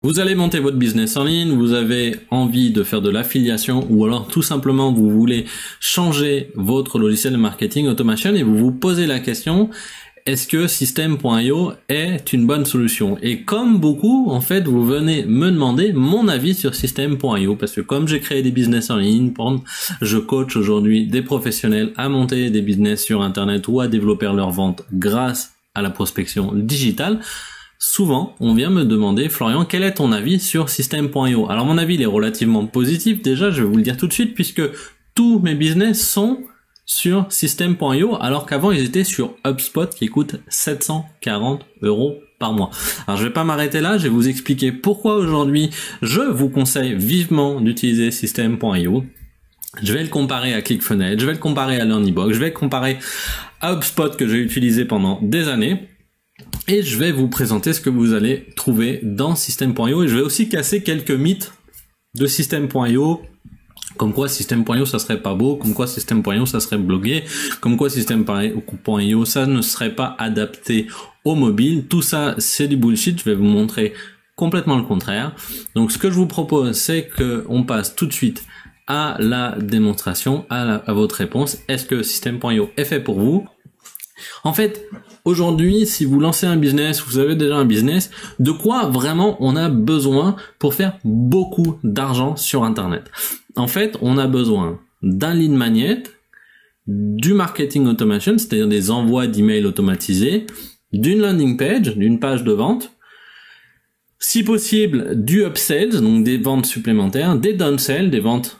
Vous allez monter votre business en ligne, vous avez envie de faire de l'affiliation ou alors tout simplement vous voulez changer votre logiciel de marketing automation et vous vous posez la question, est-ce que System.io est une bonne solution? Et comme beaucoup, en fait, vous venez me demander mon avis sur System.io parce que comme j'ai créé des business en ligne, je coach aujourd'hui des professionnels à monter des business sur Internet ou à développer leur vente grâce à la prospection digitale. Souvent, on vient me demander, Florian, quel est ton avis sur System.io? Alors mon avis, il est relativement positif. Déjà, je vais vous le dire tout de suite, puisque tous mes business sont sur System.io, alors qu'avant, ils étaient sur HubSpot, qui coûte 740 € par mois. Alors je vais pas m'arrêter là, je vais vous expliquer pourquoi aujourd'hui, je vous conseille vivement d'utiliser System.io. Je vais le comparer à ClickFunnels, je vais le comparer à LearnyBox, je vais le comparer à HubSpot que j'ai utilisé pendant des années. Et je vais vous présenter ce que vous allez trouver dans System.io et je vais aussi casser quelques mythes de System.io, comme quoi System.io ça serait pas beau, comme quoi System.io ça serait bloqué, comme quoi System.io ça ne serait pas adapté au mobile. Tout ça c'est du bullshit, je vais vous montrer complètement le contraire. Donc ce que je vous propose c'est que on passe tout de suite à la démonstration, à votre réponse. Est-ce que System.io est fait pour vous? En fait, aujourd'hui, si vous lancez un business, vous avez déjà un business, de quoi vraiment on a besoin pour faire beaucoup d'argent sur Internet? En fait, on a besoin d'un lead magnet, du marketing automation, c'est-à-dire des envois d'emails automatisés, d'une landing page, d'une page de vente, si possible du upsells, donc des ventes supplémentaires, des downsells, des ventes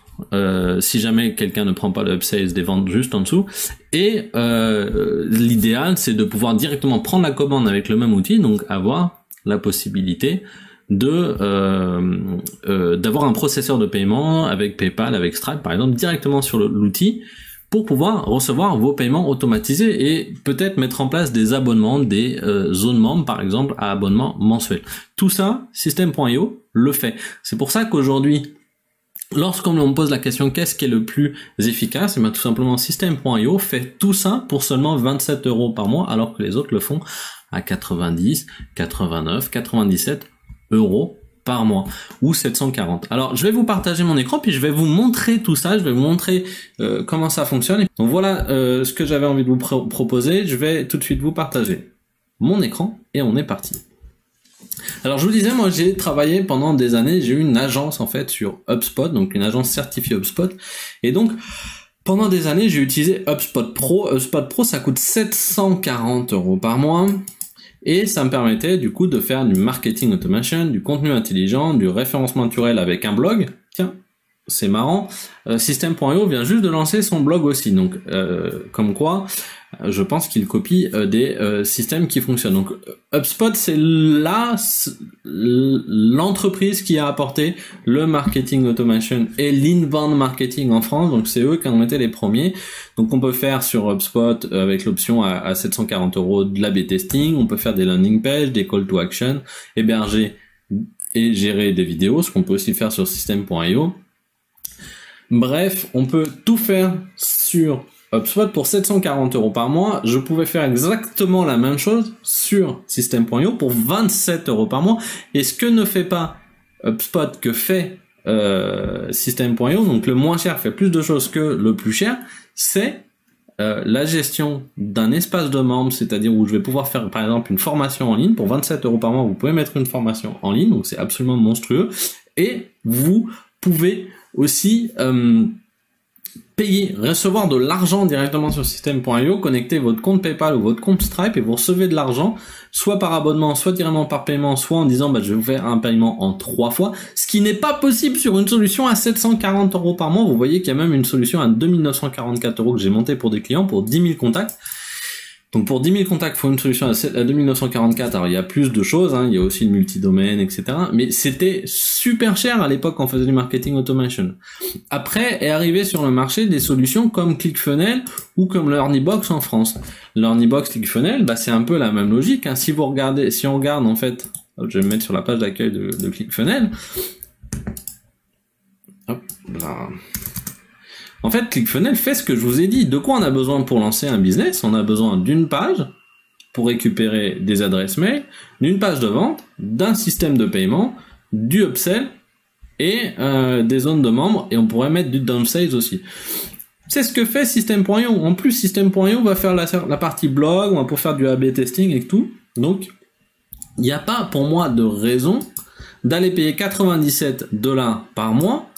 si jamais quelqu'un ne prend pas le upsales, des ventes juste en dessous, et l'idéal c'est de pouvoir directement prendre la commande avec le même outil, donc avoir la possibilité de d'avoir un processeur de paiement avec PayPal, avec Stripe par exemple, directement sur l'outil pour pouvoir recevoir vos paiements automatisés et peut-être mettre en place des abonnements, des zones membres par exemple à abonnement mensuel. Tout ça, System.io le fait. C'est pour ça qu'aujourd'hui, lorsqu'on me pose la question qu'est-ce qui est le plus efficace, et bien tout simplement System.io fait tout ça pour seulement 27 € par mois, alors que les autres le font à 90, 89, 97 € par mois, ou 740. Alors je vais vous partager mon écran, puis je vais vous montrer tout ça, je vais vous montrer comment ça fonctionne. Donc voilà ce que j'avais envie de vous proposer, je vais tout de suite vous partager mon écran, et on est parti. Alors je vous disais, moi j'ai travaillé pendant des années, j'ai eu une agence en fait sur HubSpot, donc une agence certifiée HubSpot, et donc pendant des années j'ai utilisé HubSpot Pro. HubSpot Pro ça coûte 740 € par mois, et ça me permettait du coup de faire du marketing automation, du contenu intelligent, du référencement naturel avec un blog. Tiens, c'est marrant, System.io vient juste de lancer son blog aussi, donc comme quoi je pense qu'il copie des systèmes qui fonctionnent. Donc HubSpot c'est l'entreprise qui a apporté le marketing automation et l'inbound marketing en France, donc c'est eux qui ont été les premiers. Donc on peut faire sur HubSpot avec l'option à 740 € de l'A/B testing, on peut faire des landing pages, des call to action, héberger et gérer des vidéos, ce qu'on peut aussi faire sur System.io. Bref, on peut tout faire sur HubSpot pour 740 € par mois. Je pouvais faire exactement la même chose sur System.io pour 27 € par mois. Et ce que ne fait pas HubSpot que fait System.io, donc le moins cher fait plus de choses que le plus cher, c'est la gestion d'un espace de membres, c'est-à-dire où je vais pouvoir faire par exemple une formation en ligne. Pour 27 € par mois, vous pouvez mettre une formation en ligne, donc c'est absolument monstrueux. Et vous pouvez aussi payer, recevoir de l'argent directement sur System.io, connecter votre compte PayPal ou votre compte Stripe et vous recevez de l'argent, soit par abonnement, soit directement par paiement, soit en disant je vais vous faire un paiement en 3 fois, ce qui n'est pas possible sur une solution à 740 € par mois. Vous voyez qu'il y a même une solution à 2944 € que j'ai montée pour des clients pour 10 000 contacts. Donc pour 10 000 contacts, il faut une solution à 2944. Alors il y a plus de choses, il y a aussi le multidomaine, etc. Mais c'était super cher à l'époque quand on faisait du marketing automation. Après est arrivé sur le marché des solutions comme ClickFunnels ou comme LearnyBox en France. LearnyBox, ClickFunnels, c'est un peu la même logique. Si on regarde en fait, je vais me mettre sur la page d'accueil de ClickFunnels. Hop là. En fait, ClickFunnels fait ce que je vous ai dit. De quoi on a besoin pour lancer un business? On a besoin d'une page pour récupérer des adresses mail, d'une page de vente, d'un système de paiement, du upsell et des zones de membres, et on pourrait mettre du downside aussi. C'est ce que fait System.io. En plus, System.io va faire la partie blog, on va pouvoir faire du A/B testing et tout. Donc, il n'y a pas pour moi de raison d'aller payer 97 $ par mois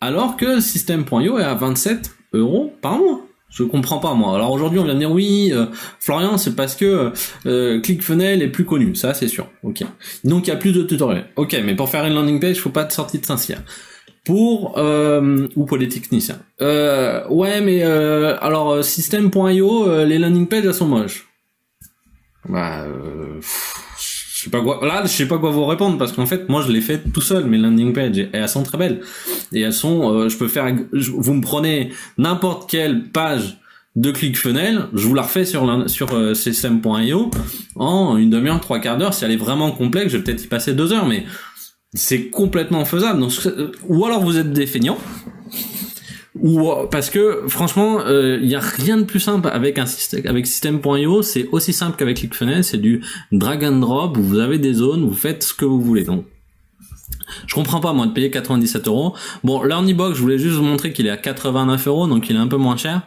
alors que System.io est à 27 € par mois. Je comprends pas, moi. Alors aujourd'hui, on vient de dire oui, Florian, c'est parce que ClickFunnels est plus connu. Ça, c'est sûr. Ok. Donc, il y a plus de tutoriels. Ok, mais pour faire une landing page, il faut pas de sortie de Saint-Cyr. Ou pour les techniciens. Ouais, mais alors System.io, les landing pages, elles sont moches. Bah, je sais pas quoi. Là, je sais pas quoi vous répondre parce qu'en fait, moi, je l'ai fait tout seul mes landing pages et elles sont très belles. Et elles sont, vous me prenez n'importe quelle page de ClickFunnels, je vous la refais sur System.io en une demi-heure, 3/4 d'heure. Si elle est vraiment complexe, je vais peut-être y passer 2 heures, mais c'est complètement faisable. Donc, ou alors vous êtes des feignants, ou parce que franchement, il y a rien de plus simple avec System.io. C'est aussi simple qu'avec ClickFunnels. C'est du drag and drop. Vous avez des zones, vous faites ce que vous voulez. Donc, je comprends pas moi de payer 97 €. Bon, l'Earnybox, je voulais juste vous montrer qu'il est à 89 €, donc il est un peu moins cher.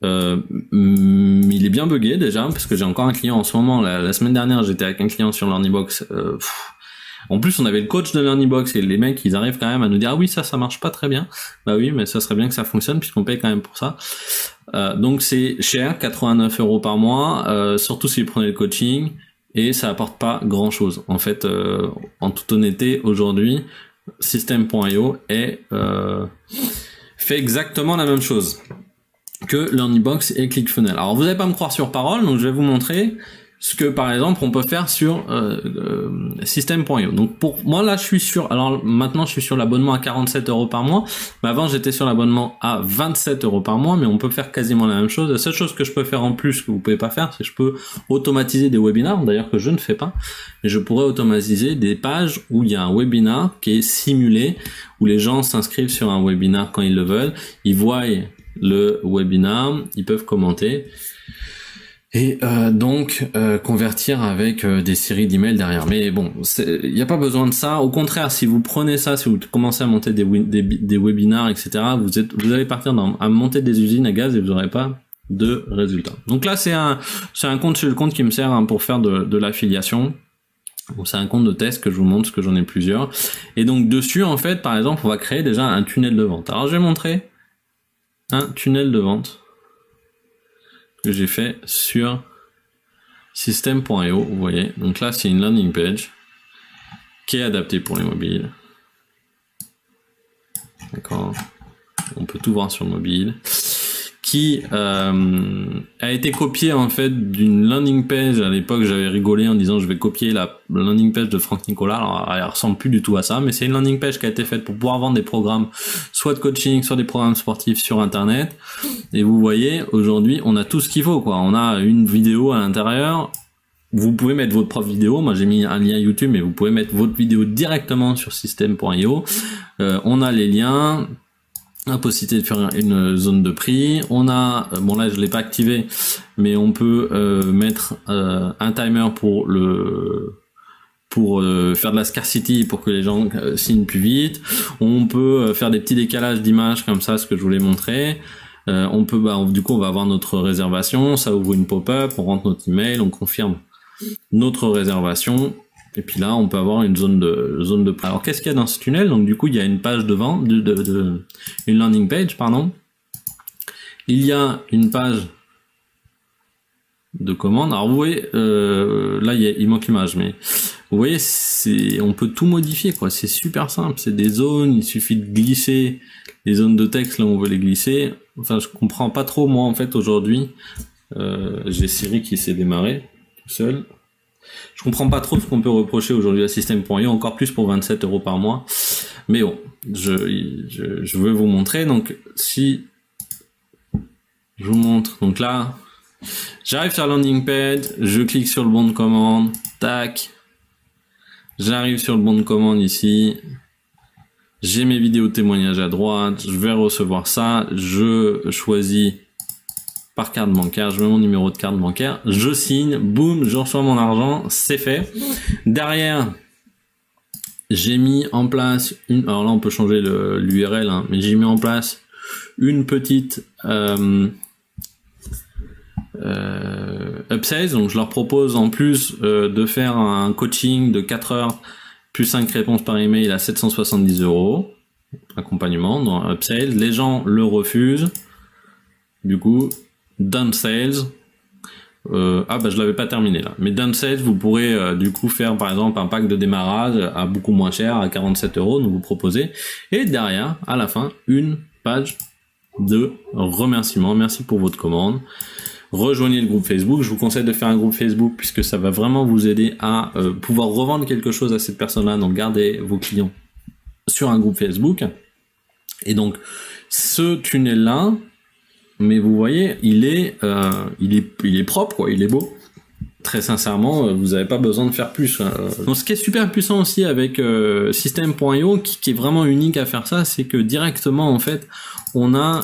Il est bien buggé déjà parce que j'ai encore un client en ce moment. La semaine dernière, j'étais avec un client sur l'Earnybox. En plus, on avait le coach de l'Earnybox et les mecs, ils arrivent quand même à nous dire ah oui, ça marche pas très bien. Bah oui, mais ça serait bien que ça fonctionne puisqu'on paye quand même pour ça. Donc c'est cher, 89 € par mois, surtout si vous prenez le coaching, et ça apporte pas grand chose. En fait, en toute honnêteté, aujourd'hui, System.io fait exactement la même chose que l'Earnybox et ClickFunnels. Alors vous n'allez pas me croire sur parole, donc je vais vous montrer ce que par exemple on peut faire sur System.io. Donc pour moi là maintenant je suis sur l'abonnement à 47 € par mois, mais avant j'étais sur l'abonnement à 27 € par mois, mais on peut faire quasiment la même chose. La seule chose que je peux faire en plus que vous pouvez pas faire, c'est que je peux automatiser des webinars, d'ailleurs que je ne fais pas, mais je pourrais automatiser des pages où il y a un webinar qui est simulé, où les gens s'inscrivent sur un webinar quand ils le veulent, ils voient le webinar, ils peuvent commenter et donc convertir avec des séries d'emails derrière. Mais bon, il n'y a pas besoin de ça. Au contraire, si vous prenez ça, si vous commencez à monter des webinars, etc., vous allez partir à monter des usines à gaz et vous n'aurez pas de résultats. Donc là, c'est un compte sur le compte qui me sert pour faire de l'affiliation. C'est un compte de test que je vous montre, parce que j'en ai plusieurs. Et donc dessus, en fait, par exemple, on va créer déjà un tunnel de vente. Alors je vais montrer un tunnel de vente que j'ai fait sur System.io, vous voyez. Donc là, c'est une landing page qui est adaptée pour les mobiles. D'accord. On peut tout voir sur le mobile. Qui a été copié en fait d'une landing page. À l'époque, j'avais rigolé en disant je vais copier la landing page de Franck Nicolas. Alors, elle ressemble plus du tout à ça, mais c'est une landing page qui a été faite pour pouvoir vendre des programmes, soit de coaching, soit des programmes sportifs sur Internet. Et vous voyez, aujourd'hui, on a tout ce qu'il faut, quoi. On a une vidéo à l'intérieur. Vous pouvez mettre votre propre vidéo. Moi, j'ai mis un lien YouTube, mais vous pouvez mettre votre vidéo directement sur System.io. On a les liens. La possibilité de faire une zone de prix. On a, bon là je l'ai pas activé, mais on peut mettre un timer pour faire de la scarcity pour que les gens signent plus vite. On peut faire des petits décalages d'images comme ça, ce que je voulais montrer. On peut, du coup on va avoir notre réservation, ça ouvre une pop-up, on rentre notre email, on confirme notre réservation. Et puis là, on peut avoir une zone de prix. Alors, qu'est-ce qu'il y a dans ce tunnel? Donc, du coup, il y a une page de vente, une landing page, pardon. Il y a une page de commande. Alors, vous voyez, là, il manque l'image, mais vous voyez, on peut tout modifier, quoi. C'est super simple. C'est des zones. Il suffit de glisser les zones de texte là où on veut les glisser. Enfin, je comprends pas trop, moi, en fait, aujourd'hui. J'ai Siri qui s'est démarré tout seul. Je comprends pas trop ce qu'on peut reprocher aujourd'hui à System.io, encore plus pour 27 € par mois. Mais bon, je veux vous montrer. Donc, si je vous montre, donc là, j'arrive sur la landing page, je clique sur le bon de commande, tac, j'arrive sur le bon de commande ici, j'ai mes vidéos témoignages à droite, je vais recevoir ça, je choisis par carte bancaire, je mets mon numéro de carte bancaire, je signe, boum, je reçois mon argent, c'est fait. Derrière, j'ai mis en place alors là on peut changer l'URL, hein, mais j'ai mis en place une petite upsales, donc je leur propose en plus de faire un coaching de 4 heures plus 5 réponses par email à 770 €, accompagnement dans upsales. Les gens le refusent, du coup downsales. Je l'avais pas terminé là. Mais downsales, vous pourrez du coup faire par exemple un pack de démarrage à beaucoup moins cher, à 47 €, donc vous proposez. Et derrière, à la fin, une page de remerciement. Merci pour votre commande. Rejoignez le groupe Facebook. Je vous conseille de faire un groupe Facebook puisque ça va vraiment vous aider à pouvoir revendre quelque chose à cette personne-là. Donc gardez vos clients sur un groupe Facebook. Et donc ce tunnel-là, mais vous voyez, il est propre, quoi, il est beau. Très sincèrement, vous n'avez pas besoin de faire plus. Donc, ce qui est super puissant aussi avec System.io, qui est vraiment unique à faire ça, c'est que directement, en fait, on a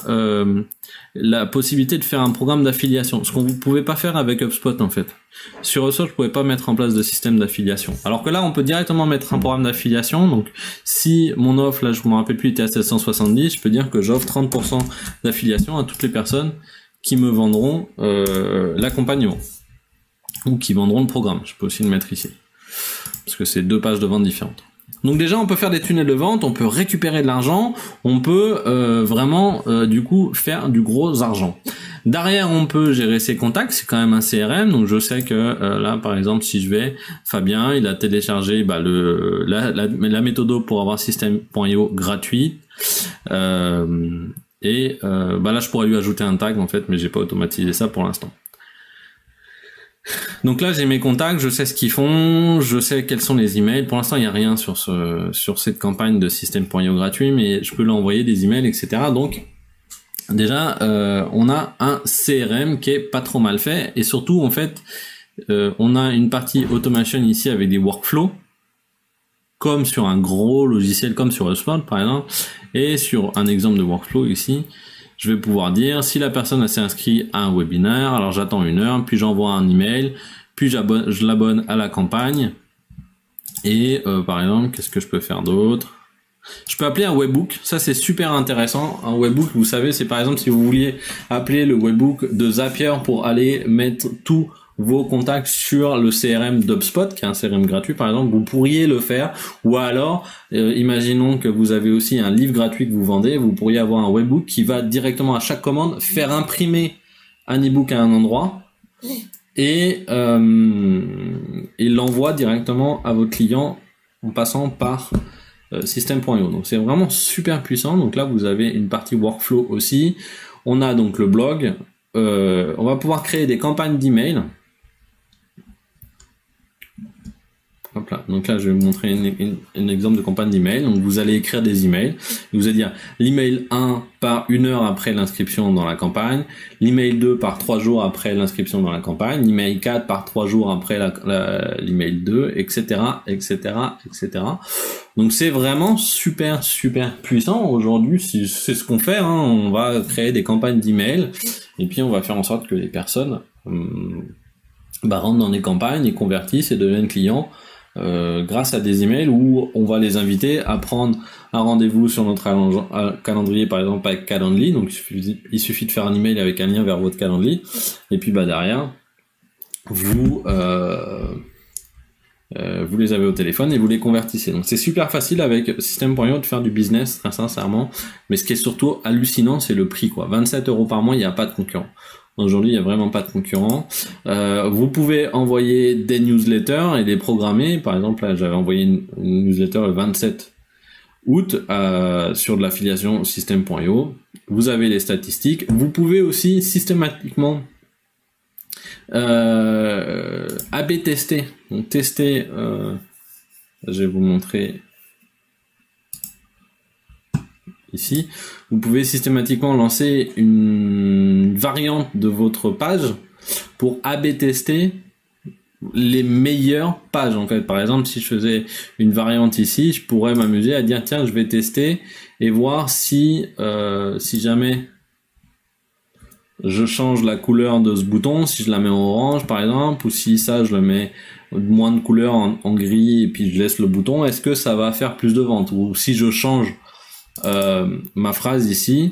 la possibilité de faire un programme d'affiliation, ce qu'on ne pouvait pas faire avec HubSpot, en fait. Sur HubSpot, je pouvais pas mettre en place de système d'affiliation. Alors que là, on peut directement mettre un programme d'affiliation. Donc, si mon offre, là, je me rappelle plus, était à 770, je peux dire que j'offre 30% d'affiliation à toutes les personnes qui me vendront l'accompagnement ou qui vendront le programme. Je peux aussi le mettre ici parce que c'est 2 pages de vente différentes. Donc déjà, on peut faire des tunnels de vente, on peut récupérer de l'argent, on peut vraiment du coup faire du gros argent. Derrière, on peut gérer ses contacts, c'est quand même un CRM, donc je sais que là, par exemple, si je vais, Fabien, il a téléchargé la méthode pour avoir System.io gratuit, là, je pourrais lui ajouter un tag en fait, mais j'ai pas automatisé ça pour l'instant. Donc là, j'ai mes contacts, je sais ce qu'ils font, je sais quels sont les emails. Pour l'instant, il n'y a rien sur cette campagne de System.io gratuit, mais je peux leur envoyer des emails, etc. Donc, déjà, on a un CRM qui est pas trop mal fait, et surtout, en fait, on a une partie automation ici avec des workflows, comme sur un gros logiciel, comme sur HubSpot, par exemple, et sur un exemple de workflow ici. Je vais pouvoir dire, si la personne s'est inscrite à un webinaire, alors j'attends 1 heure, puis j'envoie un email, puis je l'abonne à la campagne. Et par exemple, qu'est-ce que je peux faire d'autre? Je peux appeler un webbook, ça c'est super intéressant. Un webbook, vous savez, c'est par exemple si vous vouliez appeler le webbook de Zapier pour aller mettre tous vos contacts sur le CRM d'HubSpot, qui est un CRM gratuit par exemple, vous pourriez le faire. Ou alors, imaginons que vous avez aussi un livre gratuit que vous vendez, vous pourriez avoir un webbook qui va directement à chaque commande faire imprimer un ebook à un endroit et il l'envoie directement à votre client en passant par System.io. Donc c'est vraiment super puissant. Donc là vous avez une partie workflow aussi. On a donc le blog. On va pouvoir créer des campagnes d'email. Hop là. Donc là, je vais vous montrer un exemple de campagne d'email. Donc vous allez écrire des emails. Vous allez dire l'email 1 part 1 heure après l'inscription dans la campagne. L'email 2 part 3 jours après l'inscription dans la campagne. L'email 4 part 3 jours après l'email 2, etc., etc., etc. Donc c'est vraiment super, super puissant. Aujourd'hui, c'est ce qu'on fait. On va créer des campagnes d'email et puis on va faire en sorte que les personnes rentrent dans des campagnes et convertissent et deviennent clients grâce à des emails où on va les inviter à prendre un rendez-vous sur notre calendrier, par exemple avec Calendly. Donc il suffit de faire un email avec un lien vers votre Calendly et puis derrière vous les avez au téléphone et vous les convertissez. Donc c'est super facile avec System.io de faire du business, très sincèrement. Mais ce qui est surtout hallucinant, c'est le prix, quoi. 27 € par mois, il n'y a pas de concurrent. Aujourd'hui, il n'y a vraiment pas de concurrent. Vous pouvez envoyer des newsletters et les programmer. Par exemple, là, j'avais envoyé une newsletter le 27 août sur de l'affiliation System.io. Vous avez les statistiques. Vous pouvez aussi systématiquement A/B tester. Donc tester, je vais vous montrer ici. Vous pouvez systématiquement lancer une variante de votre page pour A/B tester les meilleures pages en fait. Par exemple, si je faisais une variante ici, je pourrais m'amuser à dire tiens, je vais tester et voir si jamais je change la couleur de ce bouton, si je la mets en orange par exemple, ou si ça je le mets moins de couleur en gris et puis je laisse le bouton, est-ce que ça va faire plus de ventes? Ou si je change ma phrase ici,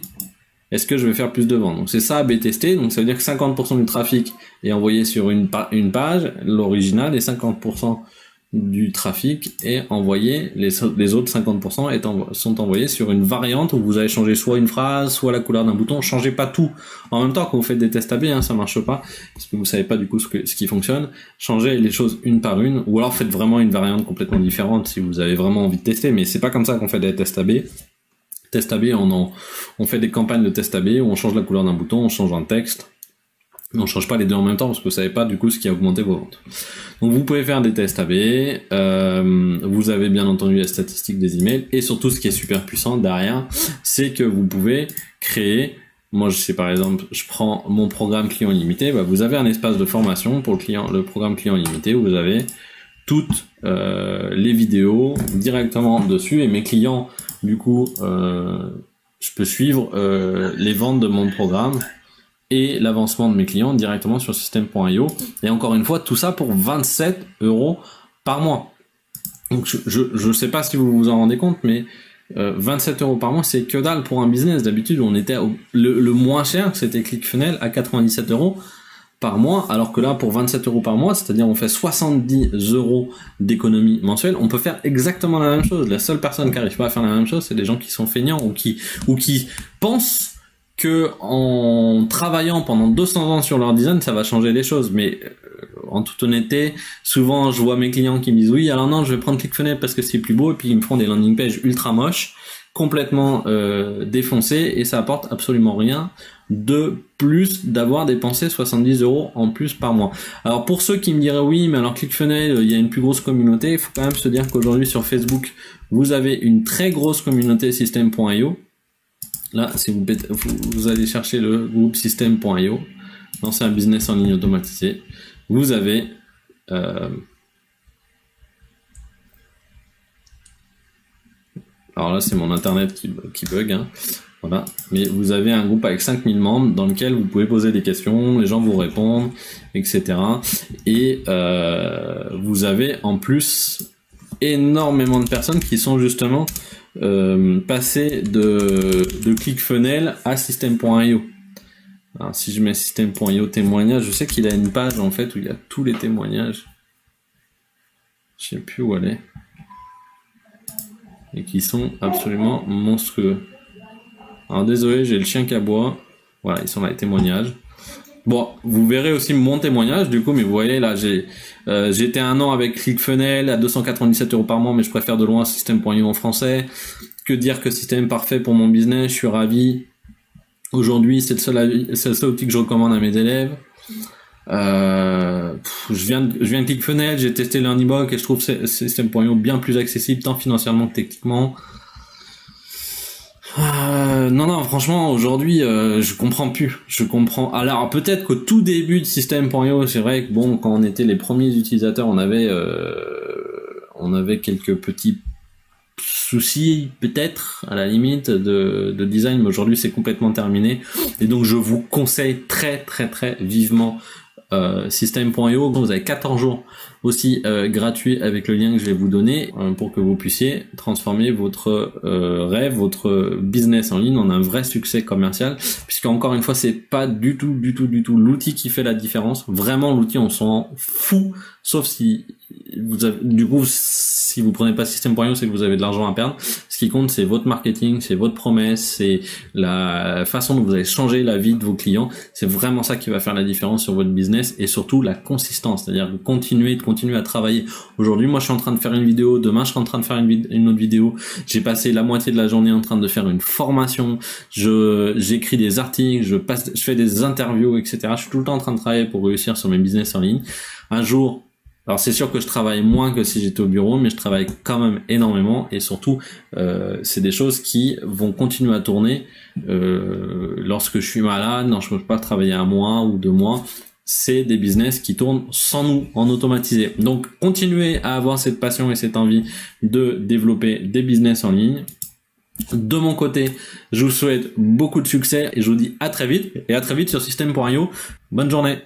est-ce que je vais faire plus de ventes? Donc c'est ça A/B tester, donc ça veut dire que 50% du trafic est envoyé sur une page, l'original, et 50% du trafic est envoyé, les autres 50% sont envoyés sur une variante où vous allez changer soit une phrase, soit la couleur d'un bouton. Changez pas tout en même temps quand vous faites des tests A/B, hein, ça marche pas, parce que vous savez pas du coup ce qui fonctionne. Changez les choses une par une, ou alors faites vraiment une variante complètement différente si vous avez vraiment envie de tester, mais c'est pas comme ça qu'on fait des tests A/B. Test A/B, on fait des campagnes de test A/B où on change la couleur d'un bouton, on change un texte. On change pas les deux en même temps parce que vous savez pas du coup ce qui a augmenté vos ventes. Donc vous pouvez faire des tests A/B, vous avez bien entendu les statistiques des emails, et surtout ce qui est super puissant derrière, c'est que vous pouvez créer, moi je sais par exemple, je prends mon programme client illimité, vous avez un espace de formation pour le programme client illimité où vous avez toutes les vidéos directement dessus, et mes clients du coup je peux suivre les ventes de mon programme et l'avancement de mes clients directement sur System.io. Et encore une fois, tout ça pour 27 € par mois. Donc je sais pas si vous vous en rendez compte, mais 27 € par mois, c'est que dalle pour un business. D'habitude, on était le moins cher, c'était ClickFunnels à 97 € par mois, alors que là, pour 27 € par mois, c'est-à-dire on fait 70 € d'économie mensuelle, on peut faire exactement la même chose. La seule personne qui n'arrive pas à faire la même chose, c'est les gens qui sont feignants ou qui pensent que en travaillant pendant 200 ans sur leur design, ça va changer les choses. Mais en toute honnêteté, souvent je vois mes clients qui me disent oui, alors non, je vais prendre ClickFunnels parce que c'est plus beau, et puis ils me font des landing pages ultra moches, complètement défoncées, et ça apporte absolument rien de plus d'avoir dépensé 70 € en plus par mois. Alors pour ceux qui me diraient oui, mais alors ClickFunnels, il y a une plus grosse communauté, il faut quand même se dire qu'aujourd'hui sur Facebook, vous avez une très grosse communauté System.io. Là, si vous allez chercher le groupe System.io, lancer un business en ligne automatisé, vous avez alors là c'est mon internet qui bug, hein. Voilà, mais vous avez un groupe avec 5000 membres dans lequel vous pouvez poser des questions, les gens vous répondent, etc. Et vous avez en plus énormément de personnes qui sont justement passées de ClickFunnels à System.io. Alors si je mets System.io témoignage, je sais qu'il a une page en fait où il y a tous les témoignages. Je sais plus où elle est. Et qui sont absolument monstrueux. Alors désolé, j'ai le chien qui aboie. Voilà, ils sont là, les témoignages. Bon, vous verrez aussi mon témoignage du coup, mais vous voyez là, j'ai été 1 an avec ClickFunnels à 297 € par mois, mais je préfère de loin System.io en français. Que dire que System parfait pour mon business, je suis ravi. Aujourd'hui, c'est le seul outil que je recommande à mes élèves. Je viens de ClickFunnels, j'ai testé Learnybox et je trouve System.io bien plus accessible tant financièrement que techniquement. Non, franchement, aujourd'hui, je comprends plus. Alors, peut-être qu'au tout début de System.io, c'est vrai que bon, quand on était les premiers utilisateurs, on avait quelques petits soucis, peut-être, à la limite, de design, mais aujourd'hui, c'est complètement terminé. Et donc, je vous conseille très, très, très vivement System.io. Vous avez 14 jours aussi gratuits avec le lien que je vais vous donner pour que vous puissiez transformer votre rêve, votre business en ligne en un vrai succès commercial, puisque encore une fois c'est pas du tout l'outil qui fait la différence. Vraiment l'outil on s'en fout, sauf si vous avez, du coup si vous prenez pas System.io, c'est que vous avez de l'argent à perdre. Ce qui compte, c'est votre marketing, c'est votre promesse, c'est la façon dont vous allez changer la vie de vos clients. C'est vraiment ça qui va faire la différence sur votre business, et surtout la consistance, c'est-à-dire continuer à travailler. Aujourd'hui, moi, je suis en train de faire une vidéo. Demain, je serai en train de faire une autre vidéo. J'ai passé la moitié de la journée en train de faire une formation. J'écris des articles, je fais des interviews, etc. Je suis tout le temps en train de travailler pour réussir sur mes business en ligne. Un jour, alors c'est sûr que je travaille moins que si j'étais au bureau, mais je travaille quand même énormément, et surtout c'est des choses qui vont continuer à tourner lorsque je suis malade. Non, je peux pas travailler 1 mois ou 2 mois. C'est des business qui tournent sans nous, en automatisé. Donc continuez à avoir cette passion et cette envie de développer des business en ligne. De mon côté, je vous souhaite beaucoup de succès et je vous dis à très vite, et à très vite sur System.io. Bonne journée.